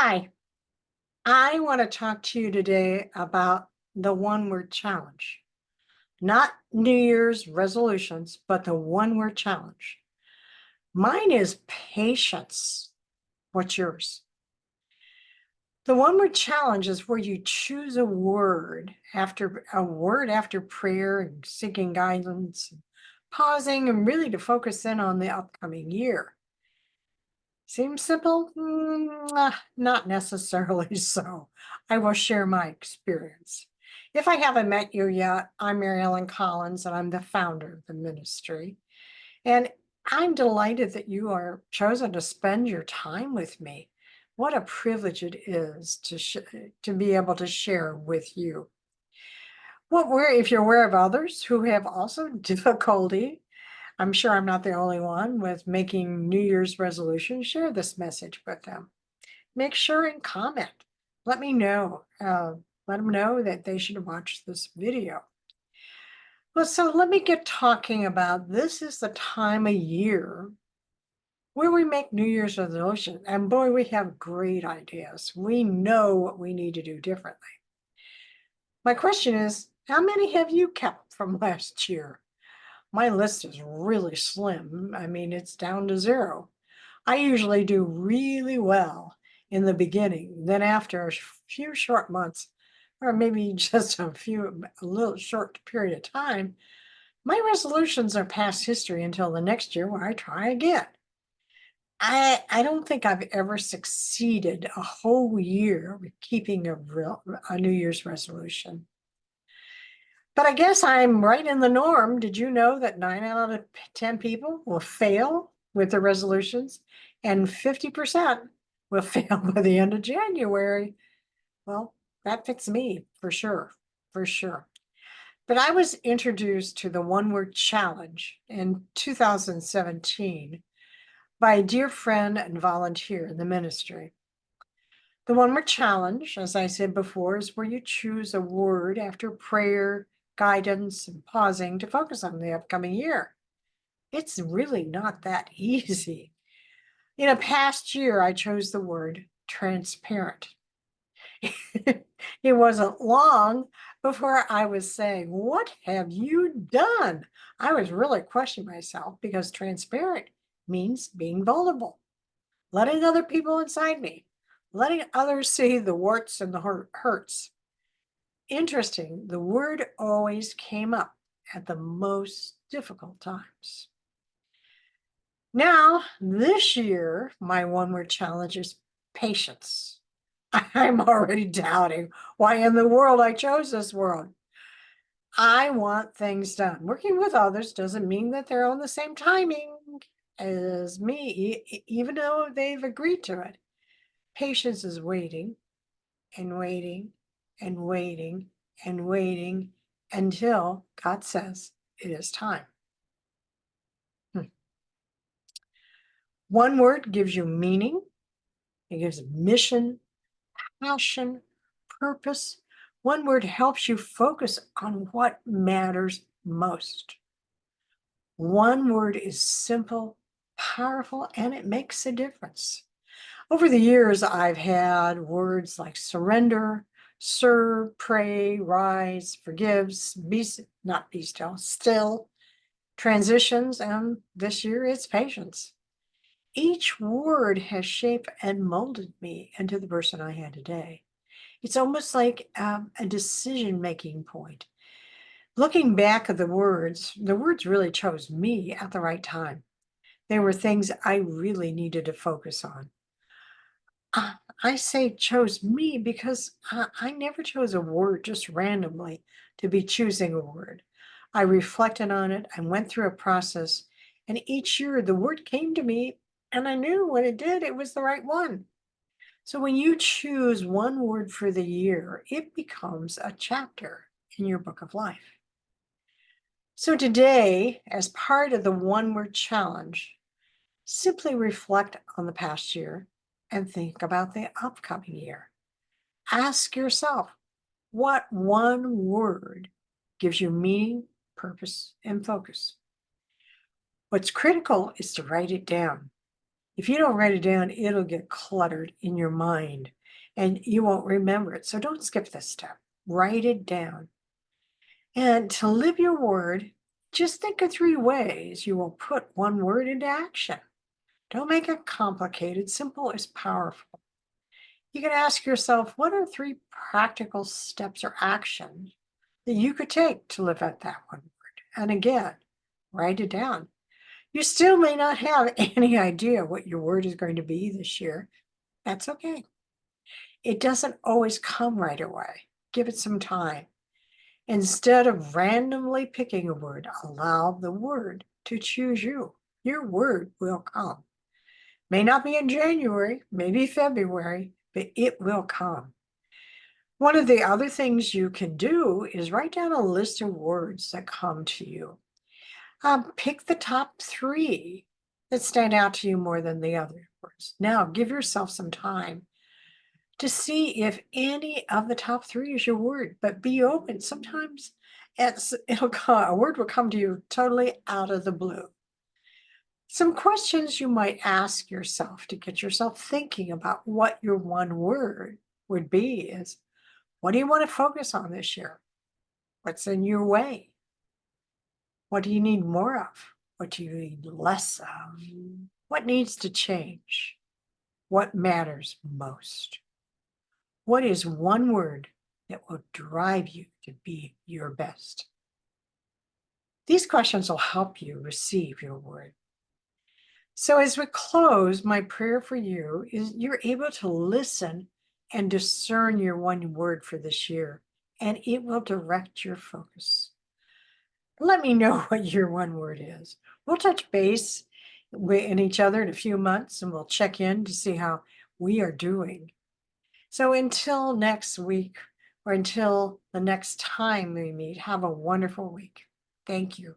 Hi, I want to talk to you today about the one word challenge. Not New Year's resolutions, but the one word challenge. Mine is patience. What's yours? The one word challenge is where you choose a word after prayer and seeking guidance, pausing and really to focus in on the upcoming year. Seems simple? Not necessarily so. I will share my experience. If I haven't met you yet, I'm Mary Ellen Collins, and I'm the founder of the ministry. And I'm delighted that you are chosen to spend your time with me. What a privilege it is to be able to share with you. If you're aware of others who have also difficulty, I'm sure I'm not the only one with making New Year's resolutions. Share this message with them. Make sure and comment. Let me know. Let them know that they should watch this video. Well, so let me get talking about this is the time of year where we make New Year's resolutions. And boy, we have great ideas. We know what we need to do differently. My question is, how many have you kept from last year? My list is really slim. I mean, it's down to 0. I usually do really well in the beginning. Then after a few short months, or maybe just a little short period of time, my resolutions are past history until the next year when I try again. I don't think I've ever succeeded a whole year with keeping a New Year's resolution. But I guess I'm right in the norm. Did you know that 9 out of 10 people will fail with their resolutions and 50% will fail by the end of January? Well, that fits me for sure, for sure. But I was introduced to the one word challenge in 2017 by a dear friend and volunteer in the ministry. The one word challenge, as I said before, is where you choose a word after prayer, guidance, and pausing to focus on the upcoming year. It's really not that easy. In a past year, I chose the word transparent. It wasn't long before I was saying, "What have you done?" I was really questioning myself because transparent means being vulnerable, letting other people inside me, letting others see the warts and the hurts. Interesting, the word always came up at the most difficult times. Now, this year, my one word challenge is patience. I'm already doubting why in the world I chose this word. I want things done. Working with others doesn't mean that they're on the same timing as me, even though they've agreed to it. Patience is waiting and waiting and waiting and waiting until God says it is time. One word gives you meaning, it gives mission, passion, purpose. One word helps you focus on what matters most. One word is simple, powerful, and it makes a difference. Over the years, I've had words like surrender, serve, pray, rise, forgives, not be still, transitions, and this year it's patience. Each word has shaped and molded me into the person I am today. It's almost like a decision-making point. Looking back at the words really chose me at the right time. They were things I really needed to focus on. I say chose me because I never chose a word just randomly to be choosing a word. I reflected on it and went through a process, and each year the word came to me, and I knew when it did, it was the right one. So when you choose one word for the year, it becomes a chapter in your book of life. So today, as part of the one word challenge, simply reflect on the past year and think about the upcoming year. Ask yourself, what one word gives you meaning, purpose, and focus? What's critical is to write it down. If you don't write it down, it'll get cluttered in your mind and you won't remember it. So don't skip this step. Write it down. And to live your word, just think of 3 ways you will put one word into action. Don't make it complicated. Simple is powerful. You can ask yourself, what are 3 practical steps or actions that you could take to live out that one word? And again, write it down. You still may not have any idea what your word is going to be this year. That's okay. It doesn't always come right away. Give it some time. Instead of randomly picking a word, allow the word to choose you. Your word will come. May not be in January, maybe February, but it will come. One of the other things you can do is write down a list of words that come to you. Pick the top 3 that stand out to you more than the other words. Now, give yourself some time to see if any of the top 3 is your word, but be open. Sometimes a word will come to you totally out of the blue. Some questions you might ask yourself to get yourself thinking about what your one word would be is, what do you want to focus on this year? What's in your way? What do you need more of? What do you need less of? What needs to change? What matters most? What is one word that will drive you to be your best? These questions will help you receive your word. So as we close, my prayer for you is you're able to listen and discern your one word for this year, and it will direct your focus. Let me know what your one word is. We'll touch base in each other in a few months and we'll check in to see how we are doing. So until next week or until the next time we meet, have a wonderful week. Thank you.